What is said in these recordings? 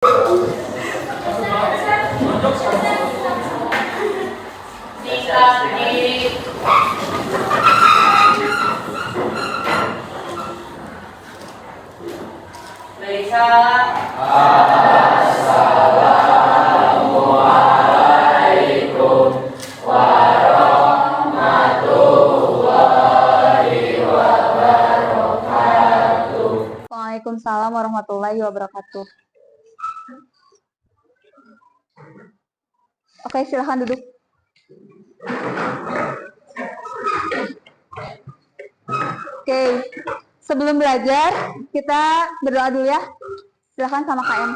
Assalamualaikum warahmatullahi wabarakatuh. Waalaikumsalam warahmatullahi wabarakatuh. Oke, silahkan duduk. Oke, sebelum belajar kita berdoa dulu ya. Silahkan sama KM.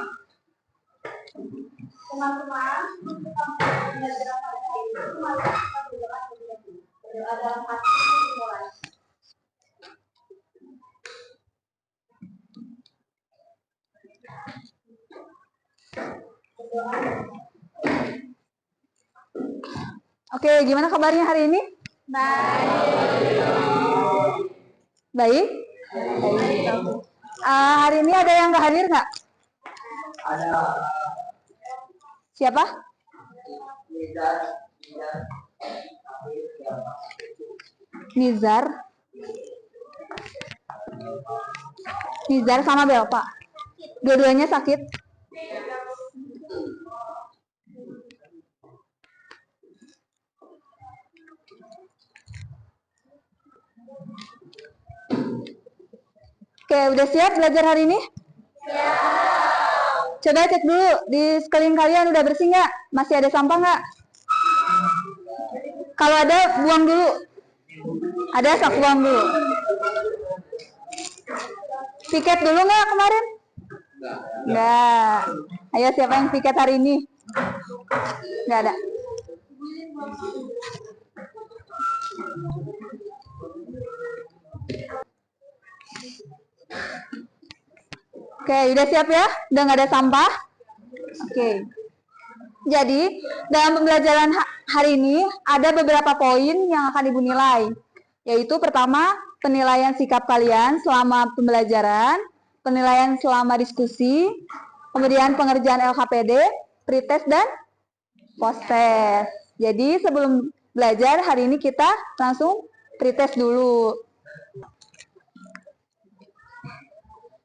Teman-teman, belajar pada itu berdoa dalam hati dimulai. Oke, gimana kabarnya hari ini? Baik? Hari ini ada yang nggak hadir nggak? Ada. Siapa? Nizar. Nizar sama Belpa. Dua-duanya sakit. Oke, udah siap belajar hari ini? Siap. Coba cek dulu di sekeliling kalian udah bersih nggak? Masih ada sampah nggak? Kalau ada, buang dulu. Ada, sok buang dulu. Piket dulu nggak kemarin? Nggak. Ayo, siapa yang piket hari ini? Nggak ada. Oke, udah siap ya? Udah nggak ada sampah? Oke. Jadi, dalam pembelajaran hari ini ada beberapa poin yang akan Ibu nilai. Yaitu pertama, penilaian sikap kalian selama pembelajaran, penilaian selama diskusi, kemudian pengerjaan LKPD, pretest, dan post-test. Jadi, sebelum belajar hari ini kita langsung pretest dulu.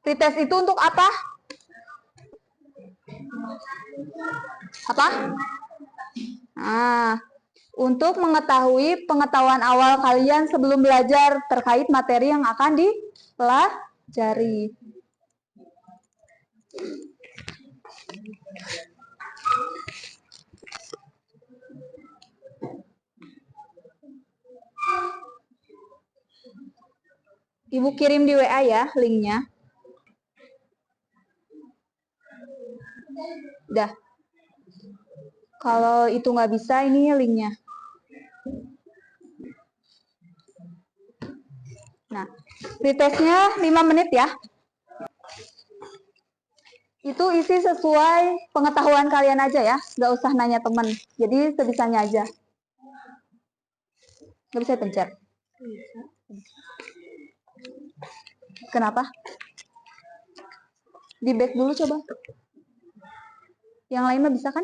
Pretest itu untuk apa? Apa? Nah, untuk mengetahui pengetahuan awal kalian sebelum belajar terkait materi yang akan dipelajari. Ibu kirim di WA ya linknya. Udah. Kalau itu nggak bisa, ini linknya. Nah, pretestnya 5 menit ya. Itu isi sesuai pengetahuan kalian aja ya. Nggak usah nanya teman. Jadi sebisanya aja. Nggak bisa pencet. Kenapa? Di back dulu coba. Yang lain mah bisa kan?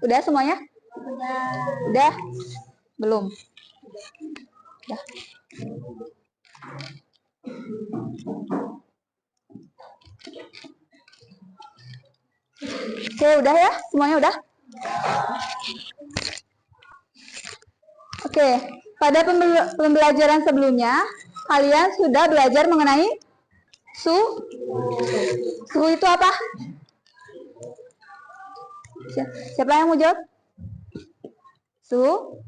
Udah semuanya? Udah? Belum? Udah. Oke, udah ya? Semuanya udah? Oke, pada pembelajaran sebelumnya, kalian sudah belajar mengenai suhu. Suhu itu apa? Siapa yang mau jawab? Suhu?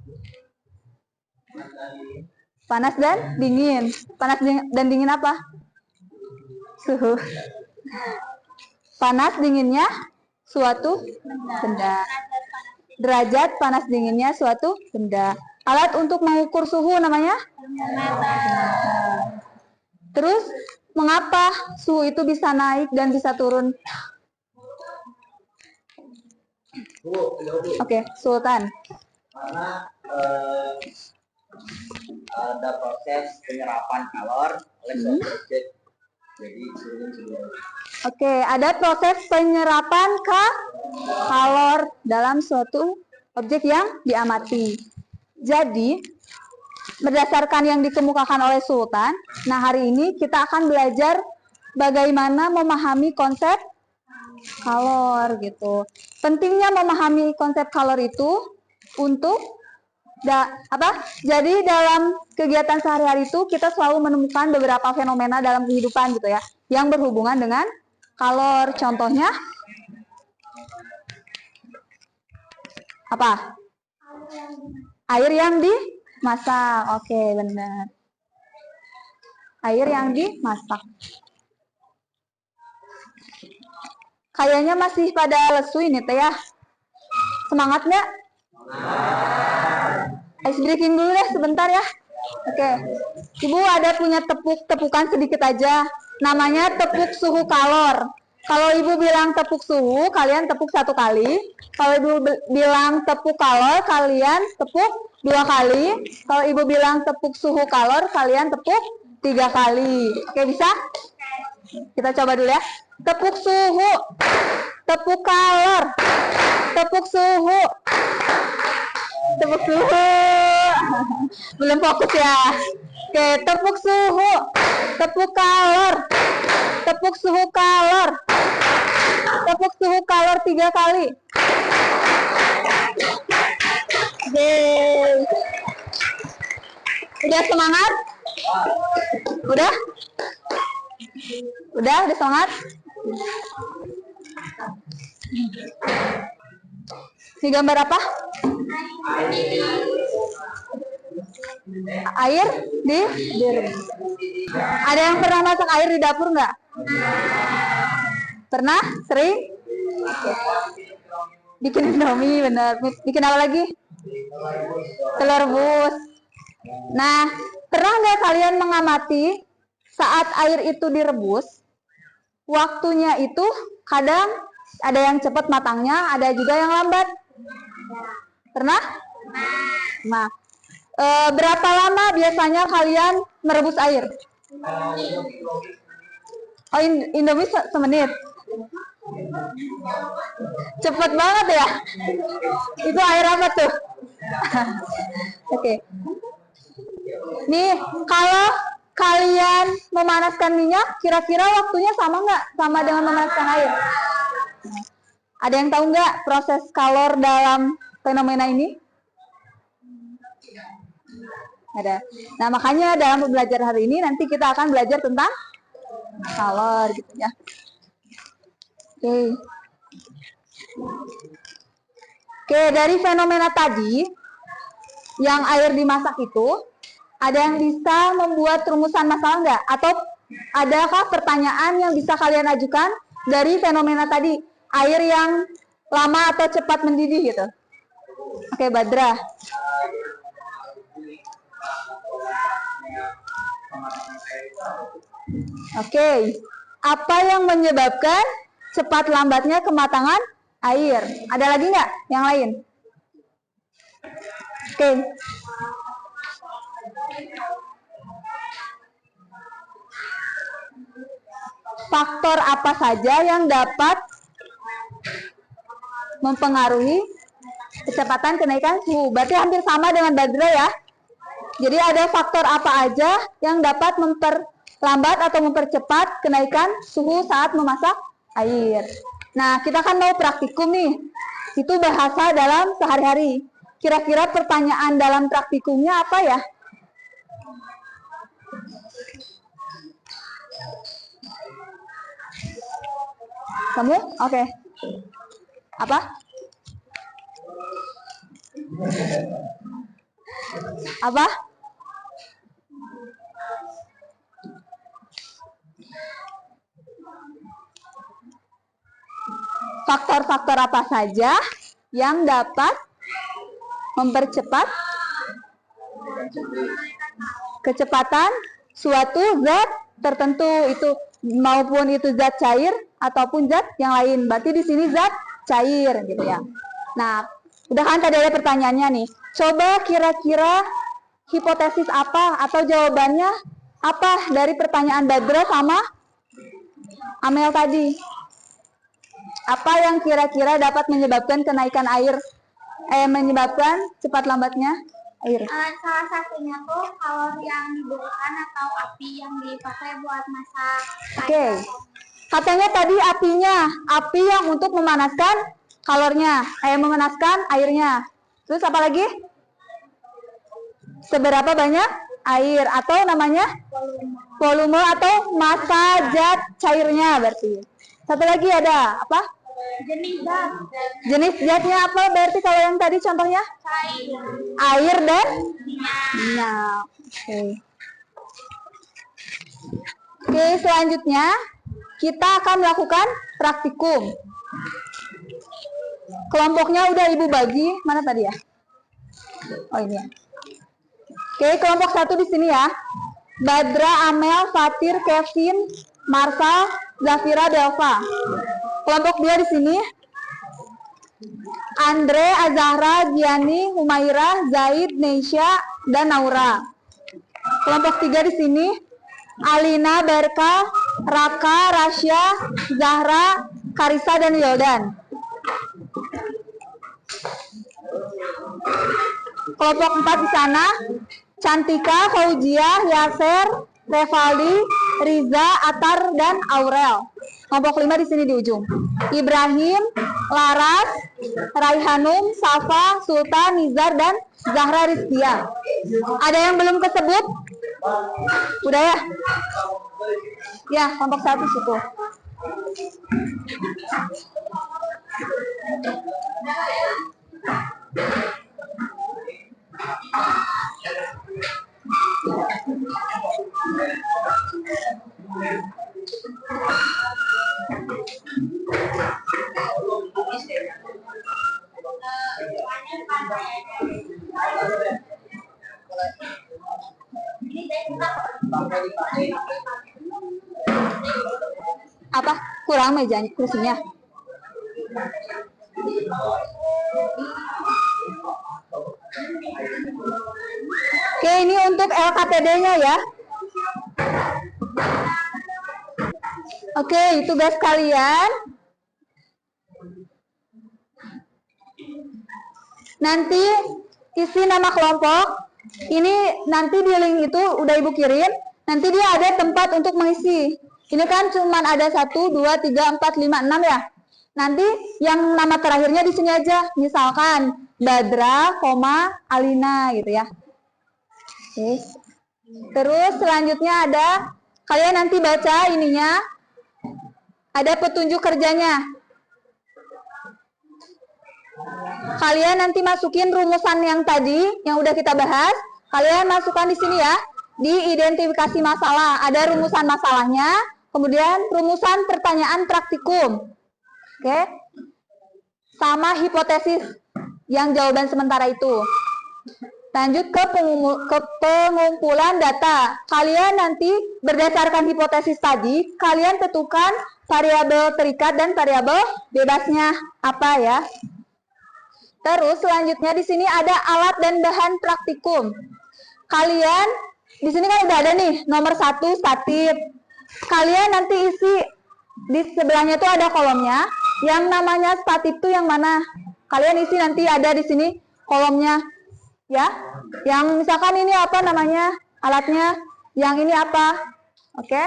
Panas dan dingin. Panas dan dingin apa? Suhu. Panas dinginnya suatu benda. Derajat panas dinginnya suatu benda. Alat untuk mengukur suhu namanya? Terus, mengapa suhu itu bisa naik dan bisa turun? Oke, Sultan. Karena ada proses penyerapan kalor Oke, ada proses penyerapan kalor dalam suatu objek yang diamati. Jadi, berdasarkan yang dikemukakan oleh Sultan, nah hari ini kita akan belajar bagaimana memahami konsep kalor gitu. Pentingnya memahami konsep kalor itu untuk Jadi dalam kegiatan sehari-hari itu kita selalu menemukan beberapa fenomena dalam kehidupan gitu ya, yang berhubungan dengan kalor. Contohnya apa? Air yang dimasak. Oke, benar. Air yang dimasak. Kayaknya masih pada lesu ini teh ya. Semangat nggak? Ice breaking dulu deh sebentar ya. Oke. Ibu ada punya tepukan sedikit aja. Namanya tepuk suhu kalor. Kalau ibu bilang tepuk suhu, kalian tepuk 1 kali. Kalau ibu bilang tepuk kalor, kalian tepuk 2 kali. Kalau ibu bilang tepuk suhu kalor, kalian tepuk 3 kali. Oke, bisa? Kita coba dulu ya. Tepuk suhu, tepuk kalor, tepuk suhu, tepuk suhu. Belum fokus ya. Oke, tepuk suhu, tepuk kalor, tepuk suhu kalor, tepuk suhu kalor 3 kali. Oke. Udah semangat? Udah? Udah semangat? Ini gambar apa? Air di direbus. Ada yang pernah masak air di dapur nggak? Pernah? Sering? Bikin indomie, bener. Bikin apa lagi? Telur rebus. Nah, pernah nggak kalian mengamati saat air itu direbus, waktunya itu kadang ada yang cepat matangnya, ada juga yang lambat. Pernah? Nah, berapa lama biasanya kalian merebus air? Oh, Indomie semenit. Cepet banget ya. Itu air apa tuh? Oke. Nih, kalau kalian memanaskan minyak, kira-kira waktunya sama nggak sama dengan memanaskan air? Ada yang tahu nggak proses kalor dalam fenomena ini? Ada. Nah, makanya dalam pembelajaran hari ini nanti kita akan belajar tentang kalor gitu ya. Oke, dari fenomena tadi yang air dimasak itu, ada yang bisa membuat rumusan masalah nggak? Atau adakah pertanyaan yang bisa kalian ajukan dari fenomena tadi, air yang lama atau cepat mendidih gitu? Oke, Badra. Oke, apa yang menyebabkan cepat lambatnya kematangan air? Ada lagi nggak yang lain? Oke. Faktor apa saja yang dapat mempengaruhi kecepatan kenaikan suhu? Berarti hampir sama dengan Badra ya. Jadi ada faktor apa aja yang dapat memperlambat atau mempercepat kenaikan suhu saat memasak air. Nah, kita kan mau praktikum nih. Itu bahasa dalam sehari-hari. Kira-kira pertanyaan dalam praktikumnya apa ya? Kamu? Oke. Apa? Apa? Faktor-faktor apa saja yang dapat mempercepat kecepatan suatu zat tertentu, itu maupun itu zat cair ataupun zat yang lain. Berarti di sini zat cair gitu ya. Nah, udah kan tadi ada pertanyaannya nih. Coba kira-kira hipotesis apa atau jawabannya Apa dari pertanyaan Badra sama Amel tadi? Apa yang kira-kira dapat menyebabkan kenaikan air? Menyebabkan cepat lambatnya air? Salah satunya tuh kalori yang dibutuhkan atau api yang dipakai buat masak. Oke. Katanya tadi api yang untuk memanaskan kalornya, memanaskan airnya. Terus apa lagi? Seberapa banyak air atau namanya volume atau massa zat cairnya berarti. Satu lagi ada apa? Jenis zat. Jenis zatnya apa berarti kalau yang tadi contohnya? Air dan minyak. Oke, selanjutnya kita akan melakukan praktikum. Kelompoknya udah Ibu bagi, mana tadi ya? Oh ini ya. Oke, kelompok 1 di sini ya. Badra, Amel, Fatir, Kevin, Marsal, Zafira, Delva. Kelompok 2 di sini. Andre, Azahra, Giani, Humaira, Zaid, Neisha, dan Naura. Kelompok 3 di sini. Alina, Berka, Raka, Rasya, Zahra, Karisa, dan Yoldan. Kelompok 4 di sana. Cantika, Fauzia, Yaser, Revaldi, Riza, Atar, dan Aurel. Kelompok 5 di sini di ujung. Ibrahim, Laras, Raihanum, Safa, Sultan, Nizar, dan Zahra Rizkia. Ada yang belum kesebut? Udah ya? Ya, kelompok 1 situ. Apa? Kurang mejanya, kursinya? Oke, ini untuk LKPD-nya ya. Oke, tugas kalian. Nanti isi nama kelompok. Ini nanti di link itu udah Ibu kirim. Nanti dia ada tempat untuk mengisi. Ini kan cuma ada 1, 2, 3, 4, 5, 6 ya. Nanti yang nama terakhirnya di sini aja. Misalkan Badra, Alina gitu ya. Oke. Terus selanjutnya ada kalian nanti baca ininya. Ada petunjuk kerjanya. Kalian nanti masukin rumusan yang tadi yang udah kita bahas. Kalian masukkan di sini ya. Di identifikasi masalah ada rumusan masalahnya, kemudian rumusan pertanyaan praktikum. Oke. Sama hipotesis yang jawaban sementara itu. Lanjut ke pengumpulan data. Kalian nanti berdasarkan hipotesis tadi, kalian tentukan variabel terikat dan variabel bebasnya apa ya. Terus selanjutnya di sini ada alat dan bahan praktikum. Kalian di sini kan udah ada nih nomor 1 statif. Kalian nanti isi di sebelahnya tuh ada kolomnya. Yang namanya statif tuh yang mana? Kalian isi nanti ada di sini kolomnya. Ya, yang misalkan ini apa namanya alatnya, yang ini apa, oke?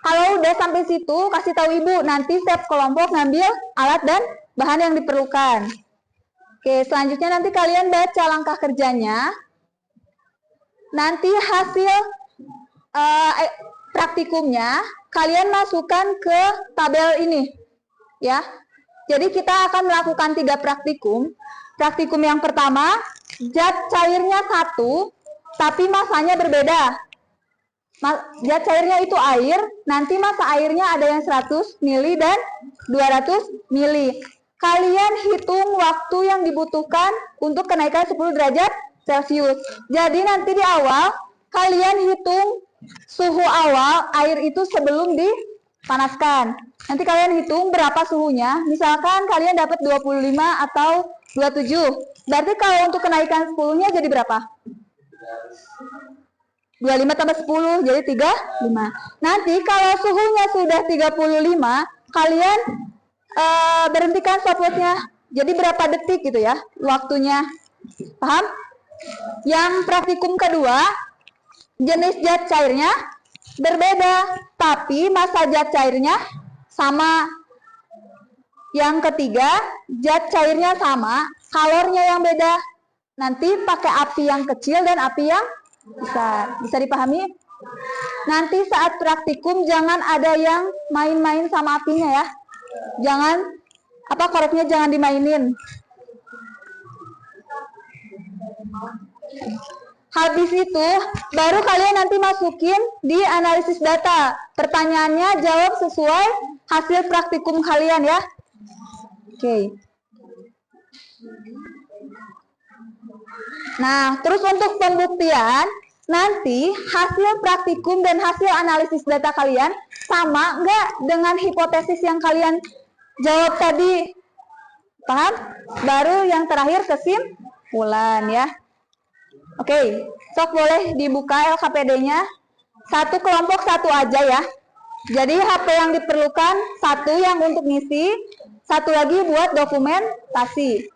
Kalau udah sampai situ, kasih tahu Ibu, nanti setiap kelompok ngambil alat dan bahan yang diperlukan. Oke, selanjutnya nanti kalian baca langkah kerjanya. Nanti hasil praktikumnya kalian masukkan ke tabel ini, ya. Jadi kita akan melakukan 3 praktikum. Praktikum yang pertama, zat cairnya 1, tapi masanya berbeda. Zat cairnya itu air, nanti massa airnya ada yang 100 mili dan 200 mili. Kalian hitung waktu yang dibutuhkan untuk kenaikan 10 derajat Celcius. Jadi nanti di awal, kalian hitung suhu awal air itu sebelum dipanaskan. Nanti kalian hitung berapa suhunya. Misalkan kalian dapat 25 atau 27. Berarti kalau untuk kenaikan 10-nya jadi berapa? 25 tambah 10 jadi 35. Nanti kalau suhunya sudah 35, kalian berhentikan stopwatchnya. Jadi berapa detik gitu ya waktunya. Paham? Yang praktikum kedua, jenis zat cairnya berbeda, tapi massa zat cairnya sama. Yang ketiga, zat cairnya sama, kalornya yang beda. Nanti pakai api yang kecil dan api yang besar. Bisa dipahami? Nanti saat praktikum jangan ada yang main-main sama apinya ya. Jangan koreknya jangan dimainin. Habis itu baru kalian nanti masukin di analisis data. Pertanyaannya jawab sesuai hasil praktikum kalian ya. Oke. Nah, terus untuk pembuktian, nanti hasil praktikum dan hasil analisis data kalian sama nggak dengan hipotesis yang kalian jawab tadi? Paham? Baru yang terakhir kesimpulan ya. Oke, sok boleh dibuka LKPD-nya. Satu kelompok satu aja ya. Jadi HP yang diperlukan satu yang untuk ngisi, satu lagi buat dokumentasi.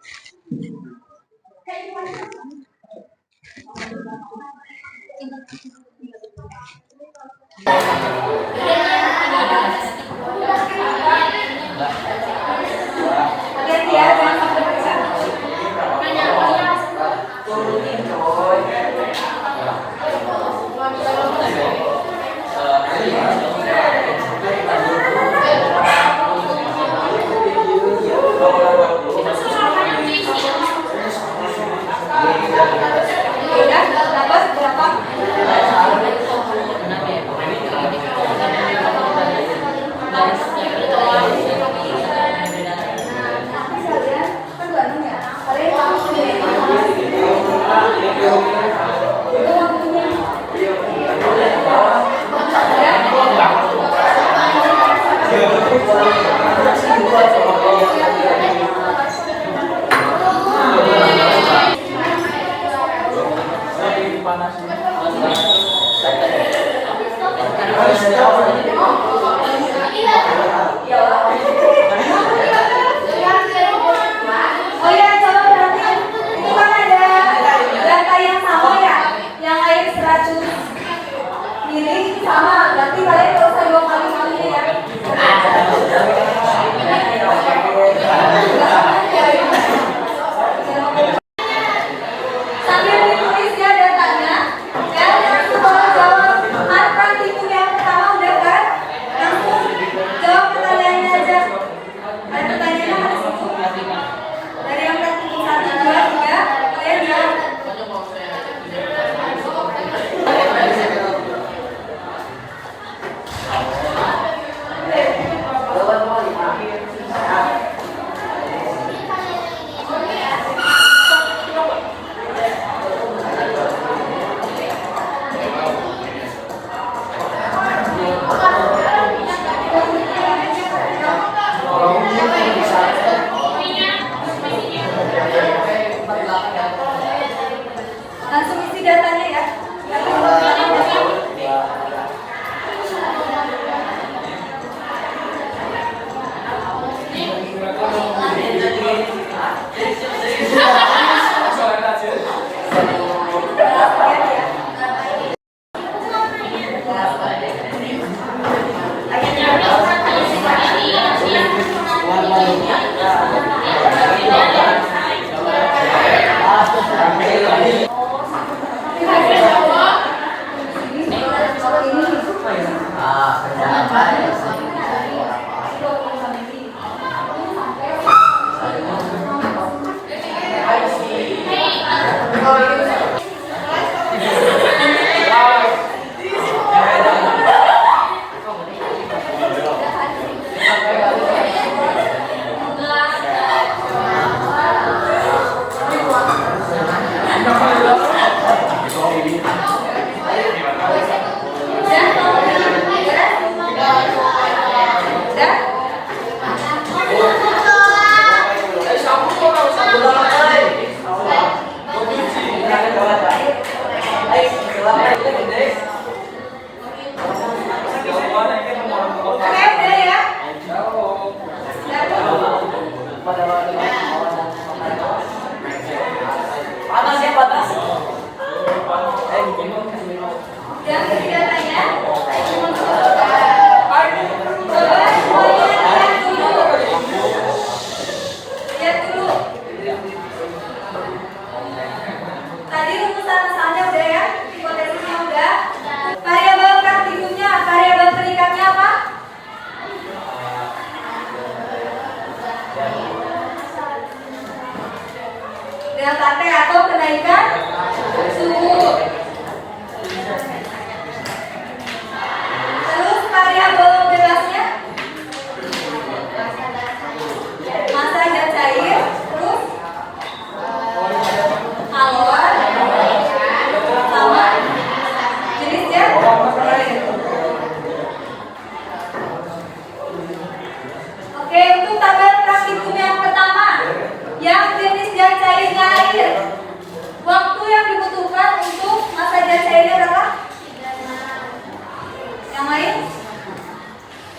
Samain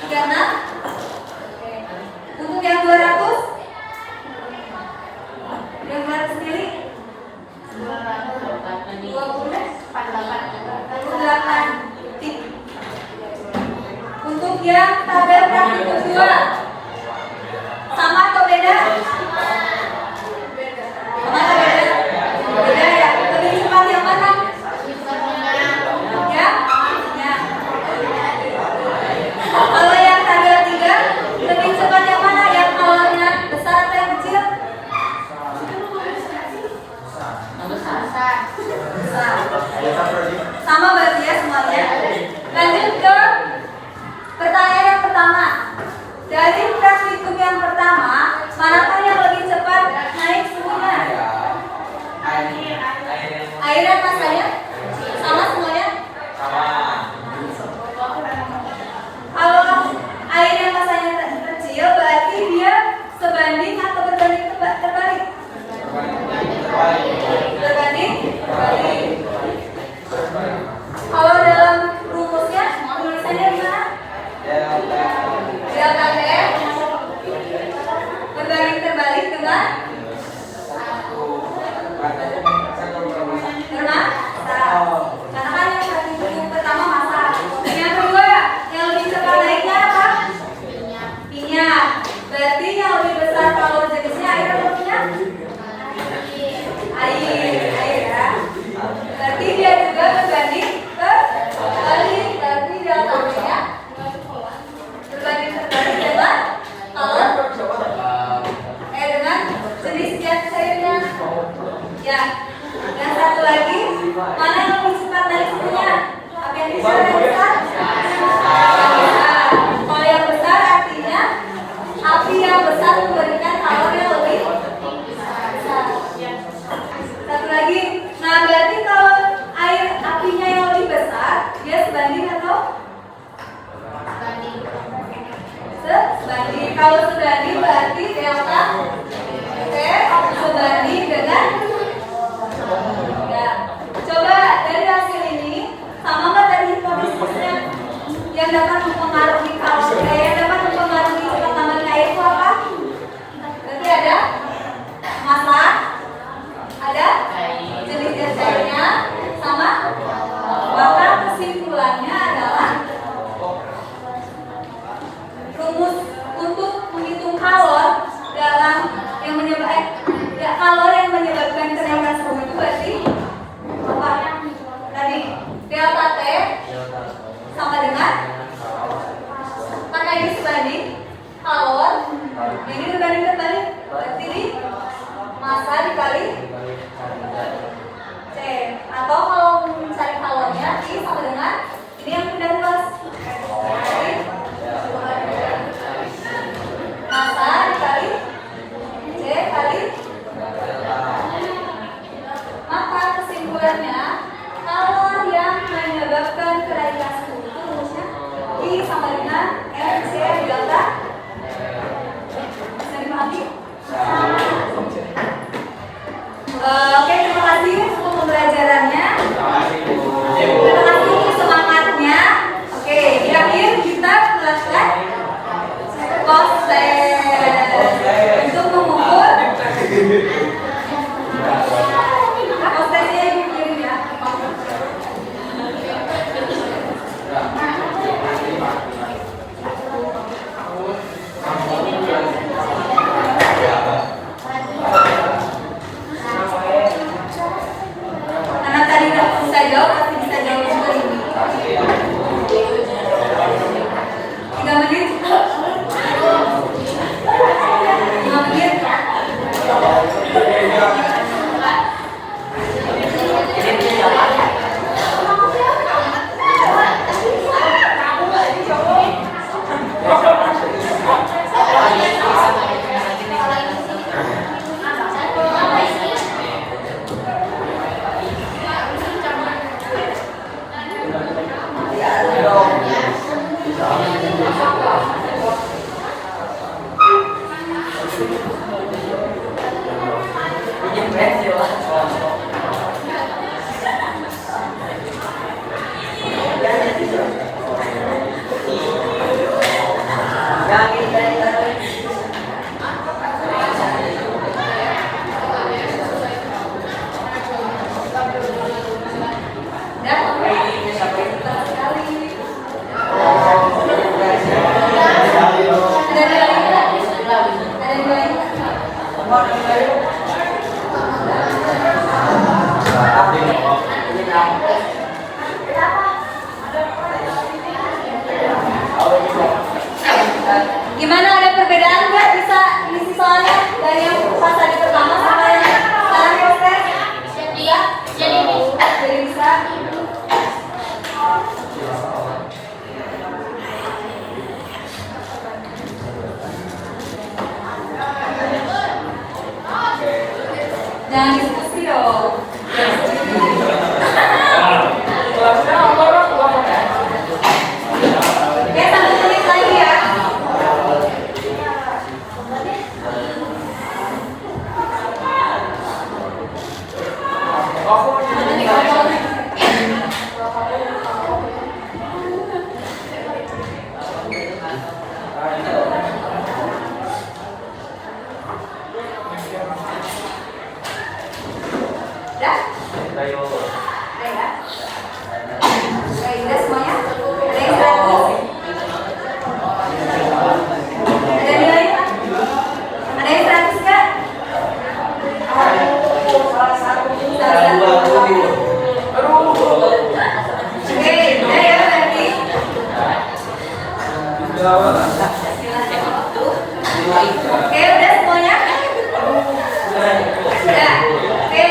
36. Untuk yang 200 sendiri 28. Untuk yang tabel praktikum 2 sama atau beda? Sama atau beda? Beda ya. Lebih cepat yang mana? Ya? Ya. Kalau yang tabel 3 lebih cepat yang mana? Yang kalornya besar atau yang kecil? Besar. Sama berarti ya semuanya. Lanjut ke pertanyaan yang pertama. Dari praktikum yang pertama, manakah yang lebih cepat naik suhunya? Air dan masanya? Sama semuanya? Kalau air yang masanya kecil, berarti dia sebanding atau berbanding terbalik? Berbanding terbalik. Kalau dalam rumusnya, tulisannya gimana? Delta T berbanding terbalik dengan bermassa. Karena kan yang praktikum pertama massa. Yang kedua, yang lebih cepat naiknya apa? Minyak. Berarti yang lebih besar kalau jenisnya air atau minyak? Air ya. Berarti dia juga berbanding terbalik. Berarti delta T-nya berbanding terbalik dengan kalau dengan jenis zat cairnya. Ya. Dan satu lagi, mana yang lebih cepat naik suhunya? Apa yang besar yang besar? Kalau yang besar artinya api yang besar memberikan kalor yang lebih besar. Satu lagi, nah berarti kalau air apinya yang lebih besar, dia sebanding atau? Sebanding. Kalau sebanding berarti delta T sebanding dengan ya. Coba dari hasil ini sama nggak tadi hipotesisnya yang dapat mempengaruhi kalori yang dapat mempengaruhi cepat tambahnya air itu apa? Berarti ada massa, ada jenis zat cairnya, sama maka kesimpulannya adalah rumus untuk menghitung kalor dalam yang kalor yang menyebabkan kenaikan suhu itu berarti apa? Tadi delta T sama dengan karena ini sebanding kalor, ini berbanding terbalik, berarti ini massa dikali C. Atau kalau mencari kalornya I sama dengan ini yang sudah jelas. Massa dikali C kali. Maka kesimpulannya kalor yang menyebabkan kenaikan suhu itu rumusnya I sama dengan MC delta. Bisa dipahami? Oke, terima kasih untuk pembelajarannya. Terima kasih untuk semangatnya. Oke, di akhir kita jelaskan proses untuk mengukur prosesnya begini ya. Oke, udah semuanya? Udah. Oke.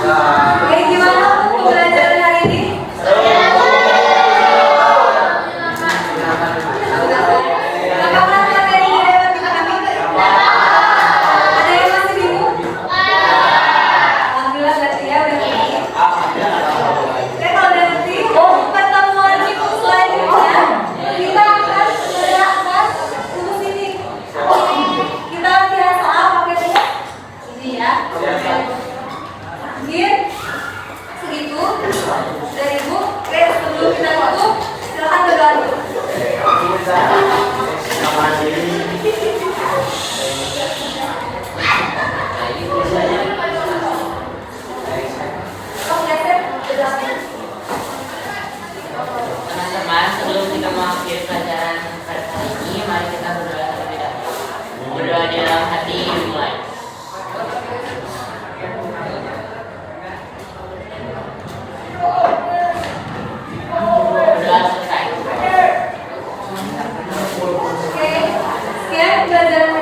Oke, gimana untuk pembelajaran hari ini? Apakah materi ini dapat dipahami? Ada yang masih bingung? Alhamdulillah berarti ya udah ngerti. Oke, kalau udah ngerti, pertemuan itu selanjutnya kita akan bergerak untuk sini. Kita biasa pakai tugas ini ya. Mungkin segitu dari Ibu. Oke, sebelum kita tutup, silakan berdoa dulu. Teman-teman, sebelum kita mengakhiri pelajaran pada hari ini, mari kita berdoa terlebih dahulu. Berdoa di dalam hati dimulai. Berdoa selesai. Oke, sekian pelajaran